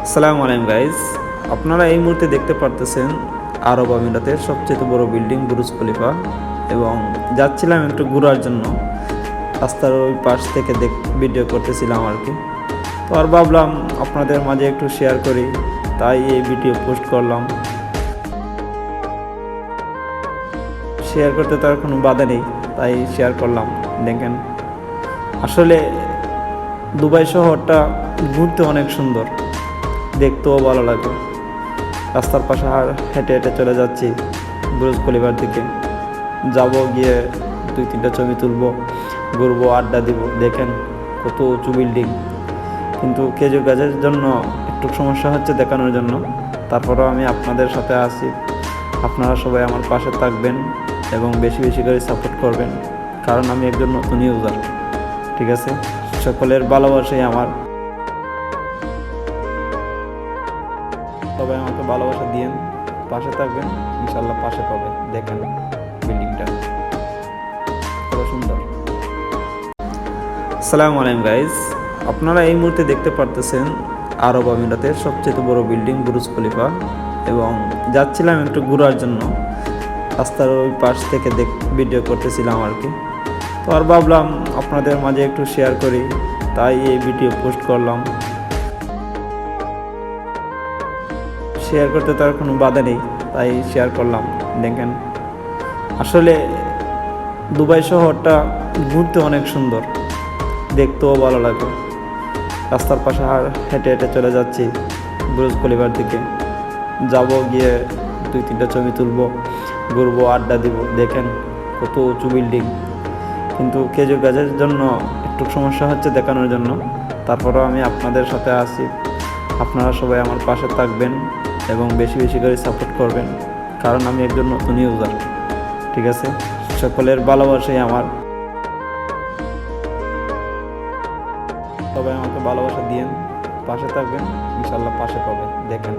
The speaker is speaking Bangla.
আসসালামু আলাইকুম গাইজ, আপনারা এই মুহূর্তে দেখতে পারতেছেন আরব আমিরাতের সবচেয়ে বড় বিল্ডিং বুরুজ খলিফা। এবং যাচ্ছিলাম একটু ঘোরার জন্য, রাস্তার ওই পাশ থেকে ভিডিও করতেছিলাম আর কি। তো আর ভাবলাম আপনাদের মাঝে একটু শেয়ার করি, তাই এই ভিডিও পোস্ট করলাম। শেয়ার করতে তো আর কোনো বাধা নেই, তাই শেয়ার করলাম। দেখেন, আসলে দুবাই শহরটা ঘুরতে অনেক সুন্দর, দেখতেও ভালো লাগে। রাস্তার পাশে আর হেঁটে হেঁটে চলে যাচ্ছি বুরুজ খলিফার দিকে। যাব, গিয়ে 2-3টা ছবি তুলবো, ঘুরবো, আড্ডা দিব। দেখেন কত উঁচু বিল্ডিং, কিন্তু খেজুর গাছের জন্য একটু সমস্যা হচ্ছে দেখানোর জন্য। তারপরেও আমি আপনাদের সাথে আছি, আপনারা সবাই আমার পাশে থাকবেন এবং বেশি বেশি করে সাপোর্ট করবেন, কারণ আমি একজন নতুন ইউজার। ঠিক আছে, সকলের ভালোবাসাই আমার। সবাই আমাকে ভালোবাসা দিয়েন, পাশে থাকবেন, ইনশাল্লাহ পাশে পাবে। দেখেন বিল্ডিংটা কত সুন্দর। আসসালামু আলাইকুম গাইজ, আপনারা এই মুহূর্তে দেখতে পারতেছেন আরব আমিরাতের সবচেয়ে বড় বিল্ডিং বুরুজ খলিফা। এবং যাচ্ছিলাম একটু ঘোরার জন্য, রাস্তার ওই পাশ থেকে ভিডিও করতেছিলাম আর কি। তো আর ভাবলাম আপনাদের মাঝে একটু শেয়ার করি, তাই এই ভিডিও পোস্ট করলাম। শেয়ার করতে তো আর কোনো বাধা নেই, তাই শেয়ার করলাম। দেখেন, আসলে দুবাই শহরটা ঘুরতে অনেক সুন্দর, দেখতেও ভালো লাগে। রাস্তার পাশে আর হেঁটে হেঁটে চলে যাচ্ছি বুরুজ খলিফার দিকে। যাব, গিয়ে 2-3টা ছবি তুলবো, ঘুরবো, আড্ডা দিব। দেখেন কত উঁচু বিল্ডিং, কিন্তু খেজুর গাছের জন্য একটু সমস্যা হচ্ছে দেখানোর জন্য। তারপরেও আমি আপনাদের সাথে আছি, আপনারা সবাই আমার পাশে থাকবেন এবং বেশি বেশি করে সাপোর্ট করবেন, কারণ আমি একজন নতুন ইউজার। ঠিক আছে, সকলের ভালোবাসাই আমার। সবাই আমাকে ভালোবাসা দিয়েন, পাশে থাকবেন, ইনশাল্লাহ পাশে পাবে। দেখেন